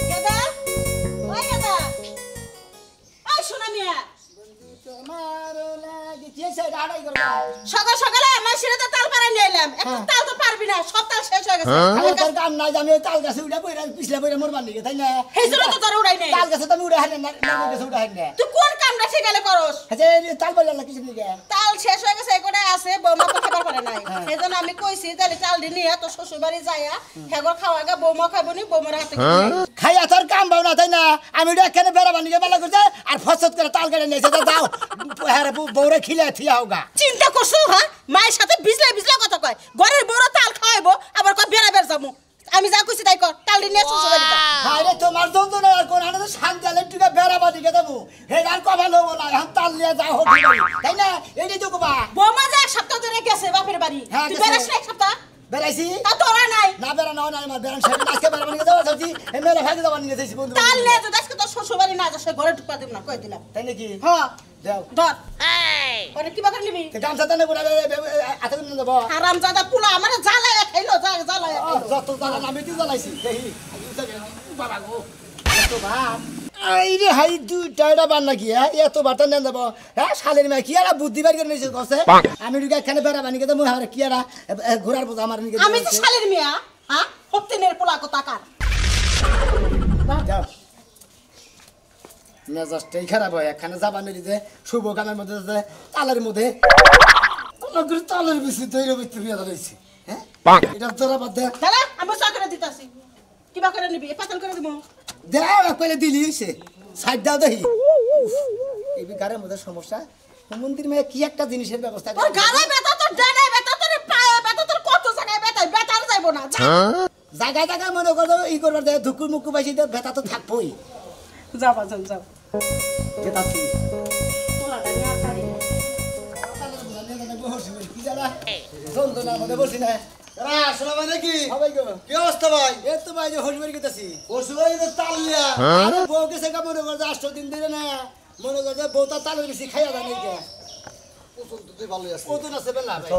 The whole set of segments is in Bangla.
গেদা ওই গেদা ওই শোনা মিয়া সকাল সকালে আমার সিঁড়িতে তাল পাড়াই নিয়ে এলাম একটু তাল তো পারবি না সব তাল শেষ হয়ে গেছে তোর কাম নাই আমি তাল গাছে উড়া বইরা পিছলা বইরা মরবার নিগে তাই না এই জন্য তো তোর উড়াই নাই তাল গাছে তুমি উড়া হানে না নারকেল গাছে উড়া হানে তুই কোন কামটা শিখালে করস আচ্ছা তাল বাজার না কিছু নিগে তাল শেষ হয়ে গেছে এकोটা আছে বৌমা তো খাবার পারে নাই এজন্য আমি কইছি তাহলে চাল দি নিয়ে তো শ্বশুর বাড়ি যাইয়া হেগর খাওয়াগা বৌমা খাবনি বৌমার হাতে খাইয়া তোর কাম বাও না তাই না আমি ওটা এখানে বেড়াবার নিগে বেলা করছে আর ফসত করে তাল কেটে নিয়েছে যাও হ্যাঁ বউরে খিলে থিয়া হোগা চিন্তা করছো হ্যাঁ মায়ের সাথে বিজলা বিজলা কথা কয় ঘরের বড় তাল খাওয়াইবো আবার কয় বেড়া বের যাবো আমি যা কইছি তাই কর তাল দি নিয়ে শ্বশুর বাড়ি যা আরে তোমার যন্ত্রণা আর কোন আনে শান্তালে টিকা বেড়াবার দিকে দেবো হে আর কবা লবো না এখন তাল নিয়ে যাও হোক তাই না এইটাই তো কবা বৌমা যা এক সপ্তাহ ধরে গেছে বাপের বাড়ি তুই বেড়াস না এক সপ্তাহ বেড়াইছি তা তোরা নাই না বেড়ানো না আমার বেড়ান সাথে আজকে বেড়াবার নিয়ে যাওয়া চাচ্ছি এই মেলা ভাগে যাবার নিয়ে যাইছি বন্ধু তাল নিয়ে যদি আজকে তোর শ্বশুর বাড়ি না যা সে ঘরে ঢুকা দেব না কই দিলাম তাই নাকি হ্যাঁ দাও ধর পরে কি বাকর নিবি গামছা টানে বলা এত দিন দেবো হারামজাদা পুলা আমার জ্বালায়া খাইলো জ্বালায়া যত জ্বালা আমি কি জ্বালাইছি দেখি বাবা গো এত ভাত এই রে হাই দুইটা বান নাকি হ্যাঁ এত ভাত নেন দেবো হ্যাঁ শালের মেয়ে কি আর বুদ্ধি বার করে নিয়েছে কছে আমি এখানে বেড়া বানি গেছে মুই কি আর ঘোরার বোঝা আমার নিকে আমি তো শালের মেয়া হ্যাঁ হপ্তেনের পোলা কো টাকার যাও মেজাজটাই খারাপ হয় এখানে যাবা মেরিতে শুভ কামের মধ্যে তালের মধ্যে কোনো করে তালের বেশি তৈরি করতে বিয়ে ধরেছি হ্যাঁ এটা তোরা বাদ দে দাদা আমি চা করে দিতাছি কিবা করে নিবি পাতল করে দিব দেও একবারে দিলি সে সাইড দাও দেখি এই গাড়ির মধ্যে সমস্যা মন্দির মেয়ে কি একটা জিনিসের ব্যবস্থা তোর গালে ব্যথা তোর ডানে ব্যথা তোর পায়ে ব্যথা তোর কত জায়গায় ব্যথা ব্যথা আর যাইবো না জায়গায় জায়গায় মনে করো ই করবার দেয় ধুকুর মুকু পাইছি ব্যথা তো থাকবোই যাবা যাও যাও যেটা তুই পোলাটা নিয়ে আর পারি কি জানা যন্ত্রণার মধ্যে বসি না আসসালামু আলাইকুম সবাই গো কি অবস্থা ভাই এই তো ভাই যে হসবাড়ি গেছি পশুবাড়ি তো তাল লিয়া আরে বউকে সেকা মনে করছে 8 দিন ধরে না মনে করছে বউ তার তালের বেশি খাইয়া দেয় নাকি পছন্দ তো ভালোই আছে কত আছে বেলা ভাই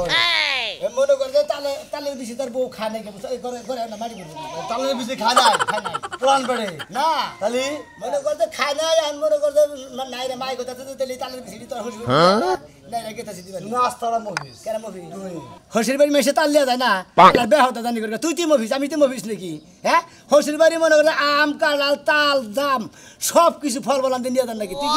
মনে করছে তালের বেশি তার বউ খায় নাকি করে করে না মারি করছে তালের বেশি খায় নাই পুরান পেড়ে না তালি মনে করছে খায় নাই আর মনে করছে নাই রে মাই কথা তো তেলি তালের বেশি তোর হসবাড়ি নাই রে কেতাছি দিবা নাস্তারা মহিস কেন মফি হসির বাড়ি মেশে তাল লিয়া যায় না আর বেহতা জানি করে তুই মফিস আমি তো মফিস নাকি হ্যাঁ হসির বাড়ি মনে করে আম কাঁঠাল তাল জাম সব কিছু ফল বলাম দিয়ে নিয়ে যান নাকি তুই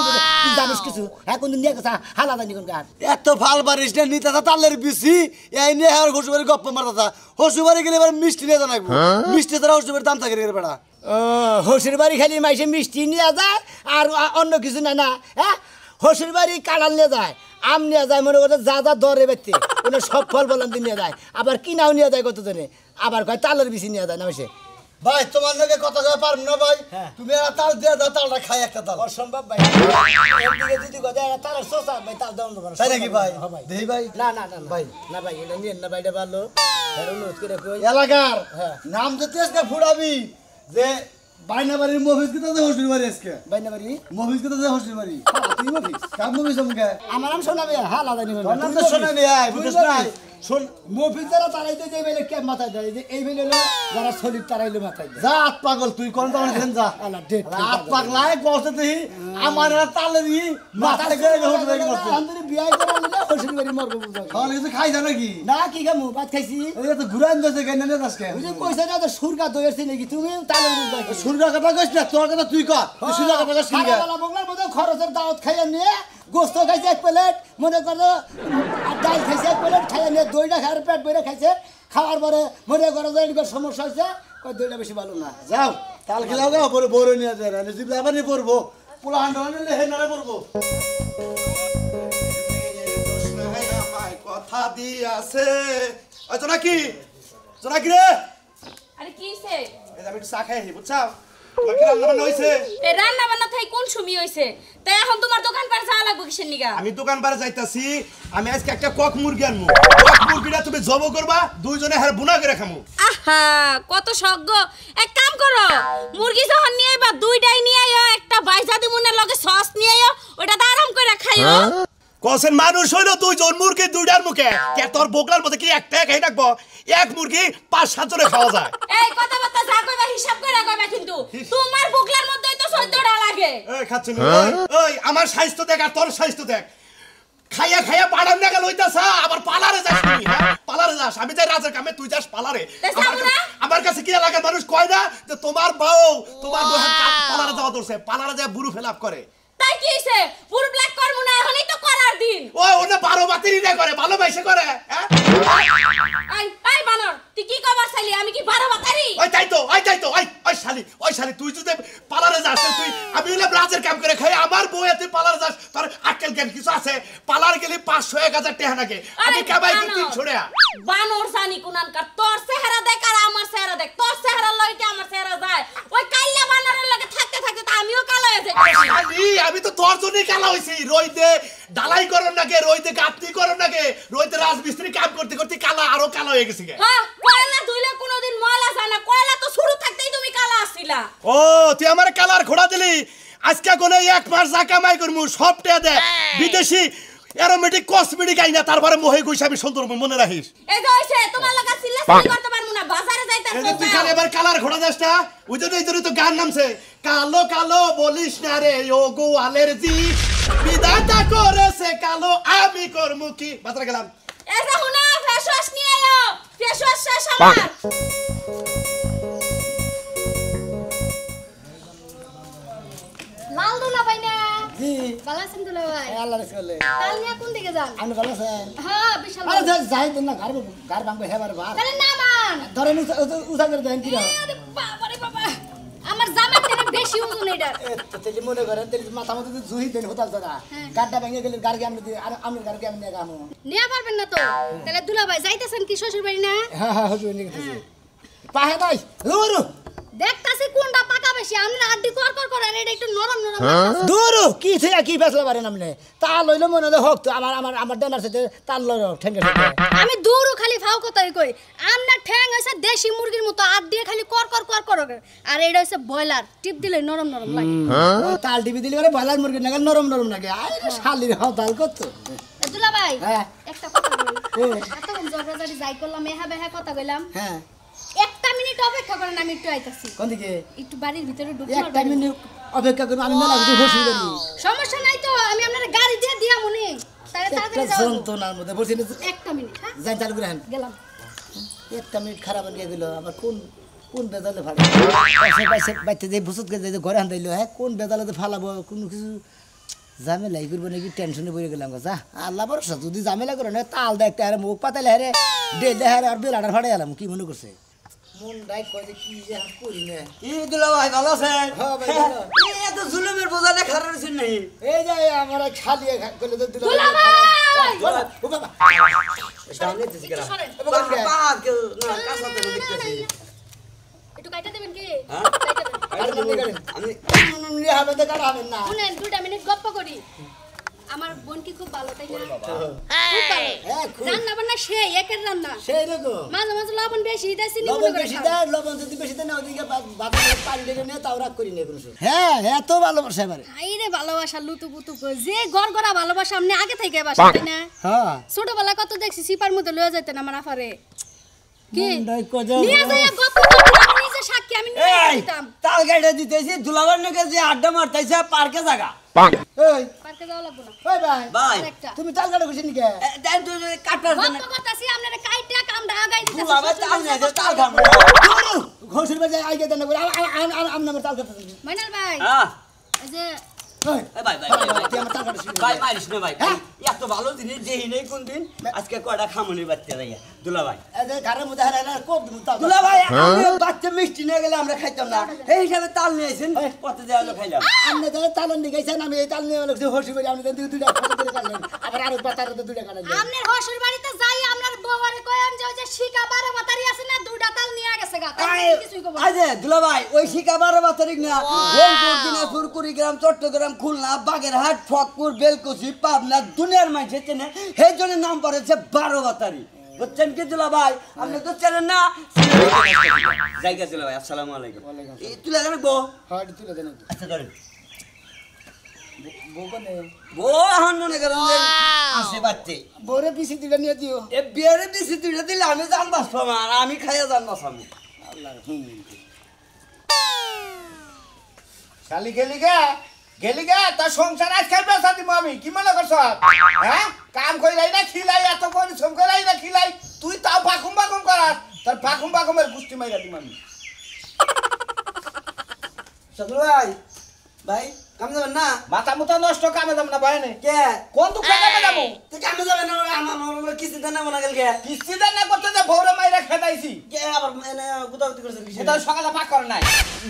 কি জানিস কিছু এখন দিন নিয়ে গেছা হালা জানি কোন কার এত ভাল বারিস না নিতে তালের বেশি এই নিয়ে আর হসুবাড়ি গপ্প মারতা হসুবাড়ি গেলে এবার মিষ্টি নিয়ে জানাবো মিষ্টি তারা হসুবাড়ির দাম থাকে রে বেড়া হসির বাড়ি খালি মাইসে মিষ্টি নিয়ে যায় আর অন্য কিছু না না হ্যাঁ হসির বাড়ি কাঁঠাল নিয়ে যায় আম নিয়ে যায় মনে করছে যা যা দরে ব্যক্তি কোনো সব ফল বলাম দিয়ে নিয়ে যায় আবার কিনাও নিয়ে যায় কতজনে আবার কয় তালের বেশি নিয়ে যায় না মাসে ভাই তোমার লগে কথা কয়ে পারব না ভাই তুমি আর তাল দিয়ে দাও তালটা খাই একটা তাল অসম্ভব ভাই এদিকে যদি কথা তালের সোসা ভাই তাল দাও না তাই নাকি ভাই দেই ভাই না না না ভাই না ভাই এটা নিয়ে না ভাইটা ভালো অনুরোধ করে কই এলাকার নাম যদি আজকে ফুড়াবি যে বাইনা বাড়ির মফিস কিতা যে হসুর বাড়ি আজকে বাইনা বাড়ি মফিস কিতা যে হসুর বাড়ি তুই মফিস কাম মফিস আমাকে আমার নাম শোনাবে হ্যাঁ লাদা নিবেন তোর নাম তো শোনাবি আয় বুঝছ না শোন মফিস যারা তারাইতে যে বেলে কে মাথায় দেয় যে এই বেলে যারা শরীর তারাইলে মাথায় দেয় যা আত পাগল তুই কোন তো আমার দেন যা আল্লাহ ডেট আত পাগলাই কষ্ট দেই আমার তালে দি মাথায় করে হসুর বাড়ি করতে আন্দরে বিয়ে করে নিলে হসুর বাড়ি মরবো বুঝা তাহলে কিছু খাই যা নাকি না কি খামু ভাত খাইছি এই তো ঘুরান যাচ্ছে কেন না আজকে ওই যে কইছ না তো সুরকা দইছি নাকি তুমি তালের বুঝা সুরগা কথা কইছ না তোর কথা তুই কর তুই সুরগা কথা কইছ কি খাওয়ালা বগলার মধ্যে খরচের দাওয়াত খাইয়া নিয়ে গোস্ত খাইছে এক প্লেট মনে করো ডাল খাইছে এক প্লেট খাইয়া নিয়ে দইটা খাওয়ার পেট ভরে খাইছে খাওয়ার পরে মনে করো যে এরকম সমস্যা হয়েছে কই দইটা বেশি ভালো না যাও কাল খেলাও গা পরে বড় নিয়ে যায় না জিবলা আবার নিয়ে পড়বো পোলা হান্ডা নিলে হে নারে পড়বো কথা দিয়াছে ওই তো নাকি রে আরে কি হইছে এই আমি একটু চা খাই বুঝছাও তোমার কি রান্না বান্না হইছে এই রান্না বান্না থাই কোন সময় হইছে তাই এখন তোমার দোকান পার যাওয়া লাগবে কিসের নিগা আমি দোকান পারে যাইতাছি আমি আজকে একটা কক মুরগি আনমু কক মুরগিটা তুমি জব করবা দুইজনে হার বুনা করে খামু আহা কত শখ এক কাম করো মুরগি যখন নিয়ে আইবা দুইটাই নিয়ে আইও একটা বাইজা দিমুনের লগে সস নিয়ে আইও ওটা তো আরাম করে খাইও কসেন মানুষ হইলো দুইজন মুরগি দুইটার মুখে কে তোর বগলার মধ্যে কি একটা খাই রাখবো এক মুরগি 5-7 জনে খাওয়া যায় এই কথাবার্তা যা কইবা তোমার বুকলার মধ্যেই তো 14টা লাগে। এই খাচ্ছি ওই আমার স্বাস্থ্য দেখ আর তোর স্বাস্থ্য দেখ খাইয়া খাইয়া পাড়ার নাগা লইতাছা আবার পালারে যাস তুই হ্যাঁ পালারে যাস আমি যাই রাজার কামে তুই যাস পালারে আমার কাছে কি এলাকার মানুষ কয় না যে তোমার বউ তোমার বউ পালারে যাওয়া দরছে পালারে যায় বুড়ু ফেলাপ করে তাই কি হইছে পুরো ব্ল্যাক করব না এখনই তো করার দিন ওই ওনা 12 বাতিরি না করে ভালোবাসে করে হ্যাঁ এই বানর তুই কি কবার চাইলি আমি কি 12 বাতারি ওই তাই তো ওই শালি তুই যদি পালারে যাস তুই আমি হইলে রাজার কাম করে খাই আমার বউ এতে পালারে যাস তোর আক্কেল জ্ঞান কিছু আছে পালার গেলে 500 1000 টাকা লাগে আমি কামাই করি 300 টাকা বানর জানি কোনানকার তোর চেহারা দেখ আর আমার চেহারা দেখ তোর চেহারা লয় কি আমার চেহারা যায় ওই কাইলা বানরের লগে থাকতে থাকতে তো আমিও কালো হয়ে যাই আমি তো তোর জন্যই কালা হইছি রইতে ডালাই করন নাকে রইতে গাঁথনি করন নাকে রইতে রাজমিস্ত্রি কাম করতে করতে কালা আরো কালা হয়ে গেছি হ্যাঁ কয়লা ধুইলে কোনোদিন ময়লা যায় না কয়লা তো শুরু থাকতেই তুমি কালা আসছিলা ও তুই আমার কালার ঘোড়া দিলি আজকে কোনে 1 মাস যা কামাই করমু সব টাকা দে বিদেশি অ্যারোমেটিক কসমেটিক আইনা তারপরে মোহে কইছ আমি সুন্দর মনে রাখিস এই যে হইছে তোমার লাগা সিল্লাসিলি করতে পারমু না বাজারে যাইতাছ এই তুই খালি এবার কালার ঘোড়া দেসটা ওই জন্য তো গান নামছে কালো কালো বলিস না রে ও গো অ্যালার্জি বিধাতা করেছে কালো আমি করমু কি বাতরা গেলাম এই যে হুনা ফেস ওয়াশ নিয়ে আয়ো ফেস ওয়াশ শেষ আমার লাল দুলা ভাই না জি ভালো আছেন দুলা ভাই আল্লাহ রাসূলে কাল নিয়ে কোন দিকে যান আমি ভালো আছেন হ্যাঁ বিশাল আরে যাই দেন না ঘর ভাঙবে হেবার বার তাহলে না মান ধরেন উঠা করে দেন কি রে আরে বাবা রে বাবা আমার জামার থেকে বেশি ওজন এটা তো তেলি মনে করেন তেলি মাথা মধ্যে জুহি দেন হোতাল তোরা গাড়টা ভেঙে গেলে গাড়ি আমি আর আমি গাড়ি আমি নিয়ে গামু নিয়ে পারবেন না তো তাহলে দুলা ভাই যাইতেছেন কি শ্বশুর বাড়ি না হ্যাঁ হুজুর নিয়ে গেছে পাহে নাই দূর দেখতাছি কোনটা পাকা বেশি আমরা আড্ডি কর কর করেন এটা একটু নরম নরম দূর কি থেকে কি ফেসলা পারেন আপনি তা লইলো মনে হয় হোক তো আমার দেনার সাথে তার লইলো ঠেঙ্গে আমি দূরও খালি ফাও কথাই কই আমনা ঠ্যাং হইছে দেশি মুরগির মতো আট দিয়ে খালি কর কর কর কর আর এটা হইছে ব্রয়লার টিপ দিলে নরম নরম লাগে তাল টিভি দিলে করে ব্রয়লার মুরগি নাকি নরম নরম লাগে আরে শালির হতাল কত দুলা ভাই হ্যাঁ একটা কথা বলি এতক্ষণ জগদারি যাই করলাম এহা বেহা কথা কইলাম হ্যাঁ একটা মিনিট অপেক্ষা করেন আমি একটু আইতাছি কোন দিকে একটু বাড়ির ভিতরে ঢুকতে একটা মিনিট অপেক্ষা করুন আমি মেলা কিছু বসি করি সমস্যা নাই তো আমি আপনার গাড়ি দিয়ে দিয়া মনে তাহলে একটা তাড়াতাড়ি যাও যন্ত্রণার মধ্যে বসি একটা মিনিট হ্যাঁ যাই চালু করে গেলাম একটা মিনিট খারাপ হয়ে গেল আবার কোন বেদালে ফাড়ে বাইতে যে বুসুত করে যে ঘরে আনতে হ্যাঁ কোন বেদালে ফালাবো কোনো কিছু ঝামেলাই করবো নাকি টেনশনে পড়ে গেলাম যা আল্লাহ ভরসা যদি ঝামেলা করে না তাল দা একটা মুখ পাতালে হারে ডেলে হারে আর বেলাটার ফাড়ে এলাম কি মনে করছে মনটাই কয় যে কি যে করি না কি দুলা ভাই ভালো আছেন হ্যাঁ ভাই ভালো। এত জুলুমের বোঝা না খারাপ হইছেন নাই এই যে আমার খালিয়ে করলে তো দিল দুলা ভাই ও বাবা সামনে দিছি করা সরেন। বাবা কেউ না কাছাতে দেখতেছি একটু কাইটা দেবেন কি হ্যাঁ? কাইটা দেন আমি হবে তো কাটা হবে না শুনেন 2টা মিনিট গপ্প করি আমার বোন কি খুব ভালো তাই না খুব ভালো হ্যাঁ খুব রান্না বান্না সেই একের রান্না সেই রকম মাঝে মাঝে লবণ বেশি দেয় চিনি লবণ মনে করে বেশি খাও। দেয় লবণ যদি বেশি দেয় না ওদিকে বাতাসে পানি ঢেলে নিয়ে তাও রাগ করি না কোনো সময়। হ্যাঁ এত ভালোবাসা এবারে আইরে ভালোবাসা লুতু পুতু কই, যে গড়গড়া ভালোবাসা আপনি আগে থেকে বাসা তাই না হ্যাঁ ছোটবেলা কত দেখছি সিপার মধ্যে লয়ে যাইতেন আমার আফারে কি মনটাই কজা নিয়ে যাইয়া গপ্প করতে আমি নিজে সাক্ষী আমি নিয়ে এই দিতাম তাল গাড়ি দিতেছি দুলাবার নাকি যে আড্ডা মারতেছে পার্কে জায়গা এই পার্কে যাওয়া লাগবো না ওই ভাই ভাই একটা তুমি তাল কাটা করছিস নাকি দেন তুই কাটার জন্য গপ্প করতেছি আপনারা কাইটা কামটা আগাই দিতেছি দুলাবার তাল নাই তাল খাবো ঘোষের বাজে আগে দেন করে আম নামে তাল কাটা মাইনাল ভাই হ্যাঁ এই যে ওই ভাই ভাই তুই আমার তাল কাটা ভাই মারিস না ভাই এত ভালো জিনিস যেই নেই কোন দিন আজকে কয়টা খামুনি বাচ্চা যাইয়া দুলা ভাই এই যে ঘরের মধ্যে হারায় না কোপ দিমু তাল দুলা ভাই আমি বাচ্চা মিষ্টি নিয়ে গেলে আমরা খাইতাম না এই হিসাবে তাল নিয়েছেন কত দেওয়া হলো খাইলাম আমনে তো তাল নিয়ে গেছেন আমি এই তাল নিয়ে লাগছে হোসি বাড়ি আমি দুইটা ফটো করে কাটলাম আবার আরো বাতার দুইটা কাটলাম আপনার হসুর বাড়িতে যাই আপনার বউয়ারে কয়েন যে ওই যে শিকা 12 বাতারি আছে না 2টা তাল নিয়ে গেছে গা তাই কিছুই কব আজে দুলা ভাই ওই শিকা 12 বাতারিক না রংপুর দিনাজপুর কুড়িগ্রাম চট্টগ্রাম খুলনা বাগেরহাট ফকপুর বেলকুচি পাবনা দুনিয়ার মাঝে চেনে সেই জন্য নাম পড়েছে 12 বাতারি বুঝছেন কি দুলা ভাই আপনি তো চেনেন না জায়গা দুলা ভাই আসসালামু আলাইকুম এই তুলে দেন গো হ্যাঁ তুলে দেন আচ্ছা ধরেন বউকনে বো এখন মনে করেন যে আসে বাচ্চে বউরে পিছি দিলে নিয়ে দিও এ বিয়ারে দিছি তুইটা দিলে আমি জান বাসবো আর আমি খাইয়া জান বাসামু আল্লাহ শালি গেলি গে তোর সংসার আজ খাই বেসা দিব আমি কি মনে করছ হ্যাঁ কাম কইলাই না খিলাই এত পরিশ্রম কইলাই না খিলাই তুই তাও বাকুম করাস তোর বাকুমের গুষ্টি মাইরা দিম আমি সকল ভাই ভাই কাম যাবেন না মাথা মুথা নষ্ট কামে যাব না ভাই নে কে কোন তো কামে যাব তুই কামে যাবেন না আমার কিস্তি দেন না মনে গেল কে কিস্তি দেন না করতে যে ভৌরে মাইরা খেদাইছি কে আবার এনে গুতাগুতি করছেন কি এটা সকালে পাক করে নাই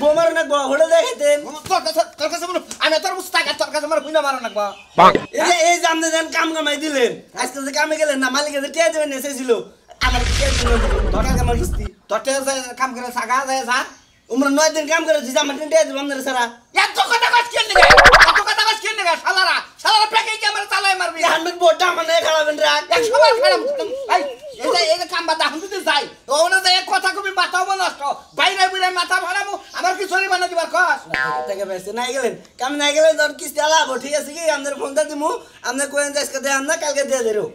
বোমার না হোটেল দেখাইতেন তোর কাছে বলো আমি তোর মুস্তাকা তোর কাছে আমার বুইনা মারো না এই যে আপনি দেন কাম কামাই দিলেন আজকে যে কামে গেলেন না মালিক যে টিয়া দেবেন এসেছিল আমার তোর কাছে আমার কিস্তি তোর কাম করে সাগা যায় যা উমরা 9 দিন কাম করে দিছি আমার টিয়া দেব আপনারা সারা এত কথা কস কেন নিগা শালারা পেকে কি আমার চালাই মারবি হান্ড্রেড বোর্ডটা মানে খারাপেন রাখ 100 বার খারাপ ভাই এই কাম বাদ হুন দিতে যাই ওনা যাই কথা কবি মাথাও নষ্ট বাইরে মাথা ভাড়ামু আমার কি চলি বানা দিবার কস টাকা পয়সা নাই গেলেন কাম নাই গেলেন তোর কিস্তি আলাবো ঠিক আছে কি আমাদের ফোনটা দিমু আপনি কোয়েন আজকে দেন না কালকে দিয়ে দেরো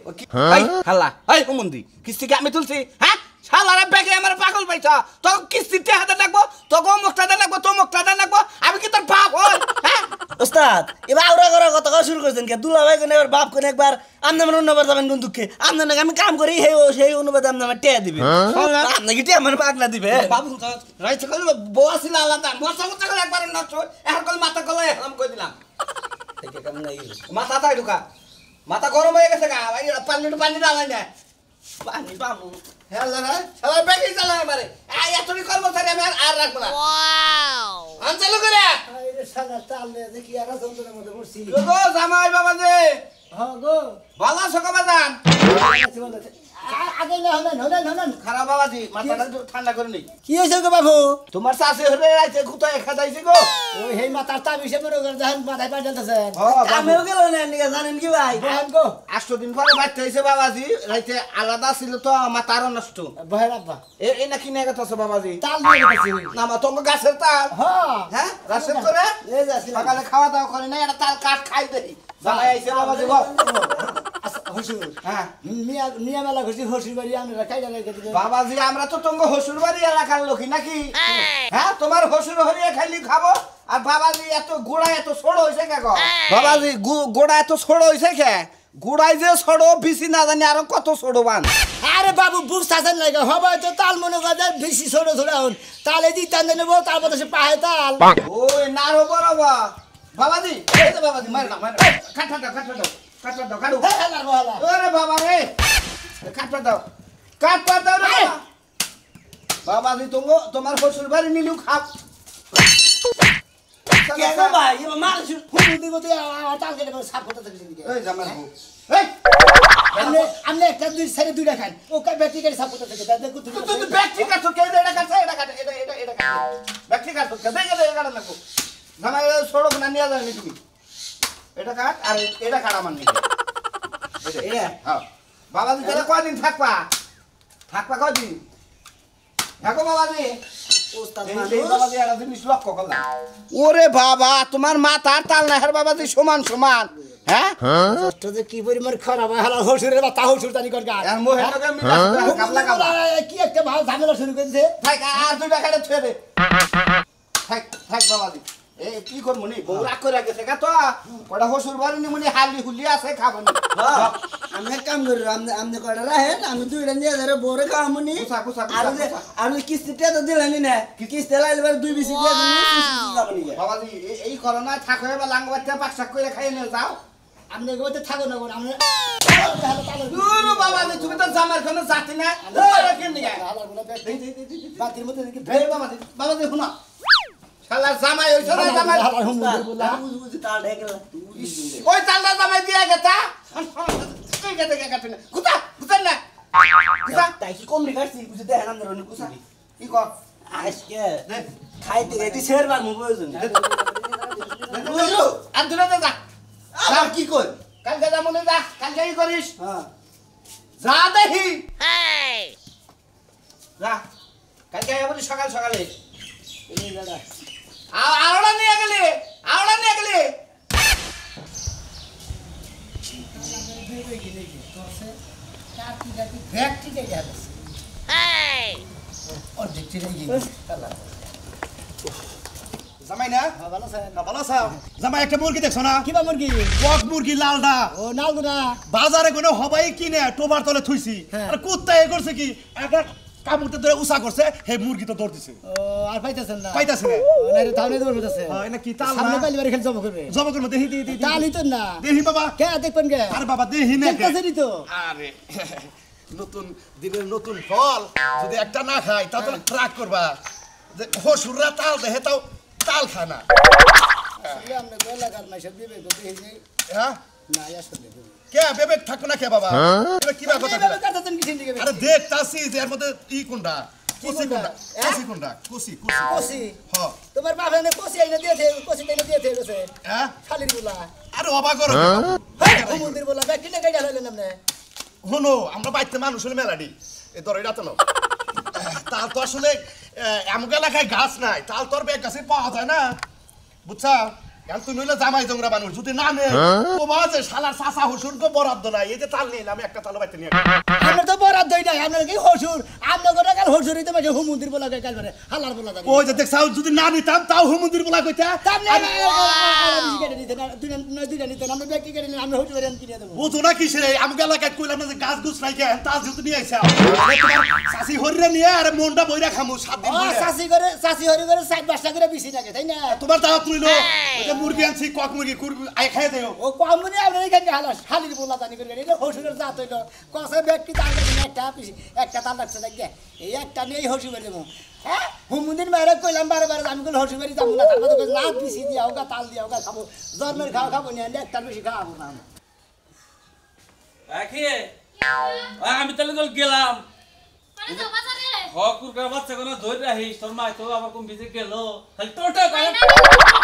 ভাই হাল্লা এই হুমন্দি কিস্তি কি আমি তুলছি হ্যাঁ শালারা বেগে আমার পাগল পাইছা তো কিস্তিতে হাতে রাখবো তো মুখটা দেন রাখবো তো মুখটা দেন রাখবো আমি কি তোর বাপ হই হ্যাঁ ওস্তাদ এবার আউরা করার কথা শুরু করছেন কে দুলা ভাই কোন এবার বাপ কোন একবার আপনি আমার অন্যবার যাবেন কোন দুঃখে আপনি নাকি আমি কাম করি সেই অনুবাদে আপনি আমার টিয়া দিবে আপনি কি টিয়া আমার পাগলা দিবে বাবু রাইছে কল বউ আসিল আলাদা মশা মশা করে একবার নষ্ট এখন কল মাথা কল আমি কই দিলাম থেকে কাম নাই মাথা তাই ঢুকা মাথা গরম হয়ে গেছে গা ভাই পানি ডালাই না পানি পামু হেলা না শালা বেগে চালায় মারে এই এতনি কর্মচারী আমি আর রাখবো না ওয়াও আন চালু করে আরে সাদা চালে দেখি আর যন্ত্রের মধ্যে পড়ছি গো জামাই বাবা যে হ্যাঁ গো ভালো আছো বাবাজান আগে না হলেন খারাপ বাবাজি মাথাটা ঠান্ডা করে নেই কি হয়েছে গো বাবু তোমার চাষি হলে রাইতে খুঁতো খাদাইছি গো ওই হেই মাথার তাপ হিসেবে মনে করে দেখেন মাথায় পা জ্বলতেছেন আমিও গেল না নিকে জানেন কি ভাই বহেন গো 8 দিন পরে বাড়তে হয়েছে বাবাজি রাইতে আলাদা ছিল তো মাথারও নষ্ট বহেন আব্বা এই না কিনে গেছে বাবাজি তাল নিয়ে গেছি না মা তোমার গাছের তাল হ্যাঁ গাছের করে এই যাচ্ছি সকালে খাওয়া দাওয়া করে না এটা তাল কাঠ খাই দেই জামাই আইছে বাবাজি গো হসুর হ্যাঁ মিয়া মেলা ঘুরছি হসুর বাড়ি আমরা কাইটা লাগে দিবে বাবাজি আমরা তো তোমার হসুর বাড়ি এলাকার লোকই নাকি হ্যাঁ তোমার হসুর হরিয়ে খাইলি খাবো আর বাবাজি এত গোড়া এত ছোট হইছে কে গো বাবাজি গোড়া এত ছোট হইছে কে গোড়াই যে ছোট বিসি না জানি আর কত ছোট বান আরে বাবু বুঝতাছেন লাগে হবে তো তাল মনে করে বেশি ছোট ছোট হন তালে দি টান নেবো তারপর সে পাহে তাল ওই নারো বড় বাবাজি এই যে বাবাজি মার না কাটা দাও কাটু ওরে বাবা রে কাটটা দাও রে বাবাজি তোমার শ্বশুর বাড়ি নিলু খাপ কে গো ভাই এবার মাল ফুল দিব তো তাল কেটে সাপ করতে থাকিস এই জামাই বউ এই আমনে একটা দুই সাইডে দুইটা খান ও কা ব্যাটারি কেটে সাপ করতে থাকে দেখো তুই ব্যাটারি কাটো কে এটা কাটছে এটা ব্যাটারি কাটো কে এটা কাটা লাগবো জামাই সড়ক না নিয়ে যাও নি তুমি এটা কাট আর এটা কাটা মান নিবে এটা হ্যাঁ বাবাজি তাহলে কয়দিন থাকবা কয়দিন থাকো বাবাজি ওরে বাবা তোমার মাথার তাল না হের বাবাজি সমান হ্যাঁ কি পরিমাণ খারাপ হালা হসুরের বা তা হসুর জানি কর গা আর মোহেটাকে মিলা কাবলা কাবলা কি একটা ভালো ঝামেলা শুরু করেছে থাক আর দুইটা খাইতে ছুঁয়ে দে থাক বাবাজি এ কি করবো নি বউ রাগ করে গেছে গা তো কটা হসুর বাড়ি নি মনে হালি হুলি আছে খাবো নি আমি এক কাম করি আপনি কয়টা রাখেন আমি দুইটা নিয়ে যারে বরে খাওয়ামু নি আর কিস্তিটা তো দিলেনি না কিস্তি লাইলে দুই বিসি দিয়ে দিন বাবাজি এই করোনা থাক হয়ে বা লাঙ্গবাচ্চা পাকশাক করে খাইয়ে নিয়ে যাও আপনি গোতে থাকো না কোন আমরা দুরু বাবাজি তুমি তো জামার কোনো জাতি না কেন নিয়ে বাতির মধ্যে দেখি এই বাবাজি শুনো শালা জামাই হইছ না জামাই বুঝি তার ঢেকেলা ওই তালটা জামাই দিয়া গেতা কই গেতে কাটে না কুতা না তাই কি কম রিগার্সি বুঝি দেখেন আমরা অনেক কুসা কি কর আজকে খাইতে খাইতে শেরবার মু প্রয়োজন বুঝলো আর দূরে যা আর কি কই কালকে যা মনে যা কালকে কি করিস হ্যাঁ যা দেখি যা কালকে বলি সকালে এই দাদা আওড়া নিয়ে গেলি জামাই না ভালো আছে না ভালো আছো জামাই একটা মুরগি দেখছো না কিবা মুরগি কক মুরগি লালডা ও নালগুনা বাজারে কোনো হবাই কিনে টোবার তলে থুইছি হ্যাঁ। আর কুত্তা এ করছে কি একটা কামড়তে ধরে উসা করছে হে মুরগি তো দৌড়তেছে ও আর পাইতেছেন না পাইতাছে না ও না রে তাহলে তো বলতেছে এনা কি তাল সামনে না পাইলে বারে খেল জমা করবে জবা করবো দেখি দেখি দেখি তালই তো না দেখি বাবা কে দেখবেন কে আরে বাবা দেখি না কে। দেখতেছেনই তো আরে নতুন দিনের নতুন ফল যদি একটা না খাই তা তো ট্রাক করবা যে হসুররা তাল দেখে তাও তাল খায় না আসলে আমরা গোল লাগার মাইসব দিবে গতি হই হ্যাঁ না আসলে দিবে কে বিবেক থাকো না কে বাবা এবার কি কথা এইভাবে কাটাতেন কি দিকে আরে দেখতাছি যে এর মধ্যে ই কোনটা কুসি কোনটা? কোনটা কুসি কোনটা কুসি কুসি কোসি হ্যাঁ তোমার বাপ এনে কোসি আইনা দিয়েছে কোসি আইনা দিয়েছে গেছে হ্যাঁ শালির গুলা আরে অবাক করো ও মন্দির বলা ব্যাগ কিনে গাইডা হইলেন আপনি হনো আমরা বাইতে মানুষ হলে মেলাডি এ ধরে রাতে না তাল তো আসলে এমন এলাকায় গাছ নাই তাল তোর ব্যাগ গাছে পাওয়া যায় না বুঝছা এখন তুই নইলে জামাই জংরা মানুষ যদি না নে ও বাজে শালার চাচা হুসুর কো বরাদ্দ নাই এই যে তাল নিলাম আমি একটা তাল বাইতে নিয়ে আমরা তো বরাদ দই নাই আপনার কি হসুর আমরা করে কাল হসুরই তো মাঝে হুমন্দির বলা কাল বারে হালার বলা জানি ওই যে দেখছাও যদি না নিতাম তাও হুমন্দির বলা কইতা তামনে বেশি কেটে দিতেন দুইটা নিতেন আমরা ব্যাগ কেটে নিলাম আমরা হসুর কিনে দেবো বুঝো না কিসের আমাকে এলাকায় কইলাম না যে গাছ গুছ নাই কেন তাল যেহেতু নিয়ে আইসা চাষি হরিরে নিয়ে আর মনটা বইরা খামু 7 দিন ও বইরা। চাষি হরি করে 7-5টা করে বেশি লাগে তাই না তোমার দাওয়াত লইলো ওই যে মুরগি আনছি কক মুরগি আই খাই দেও ও কমনে আমরা এখানে হালা শালির বলা জানি করে এটা হসুরের জাত হইলো কসে ব্যক্তি তার কাছে একটা তাল রাখছে দেখ এই একটা নিয়েই হসু করে দেবো হ্যাঁ হুমুদিন বাইরে কইলাম বারে আমি কইলে হসু বাড়ি যাবো না তার মধ্যে না পিসি দিয়া হোক তাল দিয়া হোক খাবো জন্মের খাবো নি একটা বেশি খাবো না আমি তাহলে গেলাম মানে যাও বাজারে হকুর করে বাচ্চা কোনো ধরে রাখিস তোর মা তো আমার কোন ভিজে গেল খালি টোটো করে না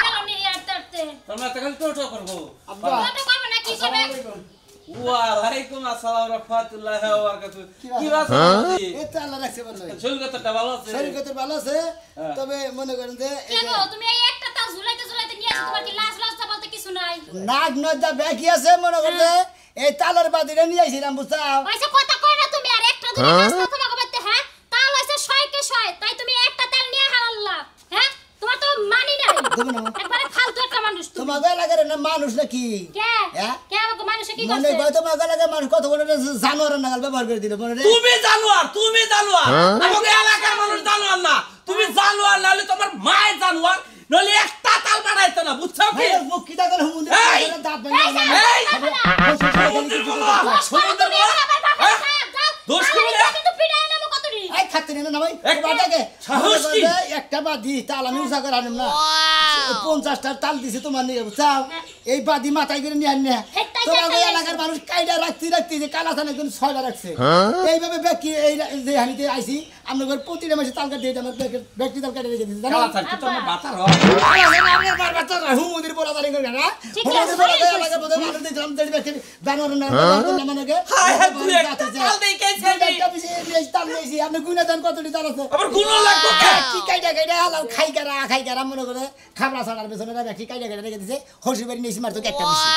গেল নি আরতে তোর মা তো খালি টোটো করবো আব্বা কত করবে না কি করবে ওয়ালাইকুম আসসালাম রাহমাতুল্লাহি ওয়া বারাকাতুহু কি বাস এই তো আল্লাহ রাখছে বলো শরীর কতটা ভালো আছে শরীর কত ভালো আছে তবে মনে করেন যে কে গো তুমি এই একটা তাও ঝুলাইতে নিয়ে আসো তোমার কি লাজ লজ্জা বলতে কিছু নাই নাক নজা ব্যাকি আছে মনে করেন যে এই তালের বাদিরে নিয়ে আইছিলাম বুঝছাও ওইসব কথা কই না তুমি আর একটা দুটো রাস্তা তোমাকে বলতে হ্যাঁ তাল হইছে 100 কে 100 তাই তুমি একটা তেল নিয়ে হারাল্লা হ্যাঁ তোমার তো মানি নাই দেবো না। একবারে ফালতু একটা মানুষ তুমি তোমাকে লাগার না মানুষ নাকি কে হ্যাঁ? কে আমাকে মানুষে কি মনে করছে কয় তোমাকে লাগে মানুষ কত বড় জানোয়ার নাগাল ব্যবহার করে দিল মনে রে তুমি জানোয়ার আমাকে এলাকার মানুষ জানোয়ার না তুমি জানোয়ার না হলে তোমার মায়ের জানোয়ার নলে একটা তাল বানাইতো না বুঝছো কি মুখ কি দাগল হুমুন্দি এই! দাঁত এই! সমুদ্রের বলা সমুদ্রের বলা দোষ কি বলে কিন্তু পিড়ায় না কতটি এই খাতে নে না ভাই একটা বাটাকে সাহস কি? একটা বাদি তাল আমি উসা করে আনম না 50টা তাল দিছি তোমার নিয়ে বুঝছাও এই বাদি মাথায় করে নিয়ে আন না হেটাই তোমার হেটাই এলাকার মানুষ কাইডা রাখতে যে কালা থানা একজন 6টা রাখছে এইভাবে ব্যক্তি এই যে হানিতে আইছি আমরা ঘর প্রতিটা মাসে তাল কাটে আমার ব্যক্তি তাল কাটে রেখে দিছি জানো খেলা থাকতে তো আমার বাতার হয় হুমুদির বলা জানি করে না ঠিক হুমুদির আছে, বলা ঠিক আছে। এলাকার মধ্যে মানুষ দিলাম দেড় ব্যক্তি বানর না মানে হায় হায় তুই একটা তাল দেখাইছিস একটা বেশি তাল দিয়েছি আপনি গুনা দেন কতটি তাল আছে আবার গুণ লাগবে কি কাইডা হালাও খাই কারা মনে করে খাবলা ছাড়ার পেছনে ব্যক্তি কাইডা রেখে দিছে হসি বাড়ি নিয়েছি মারতো একটা বেশি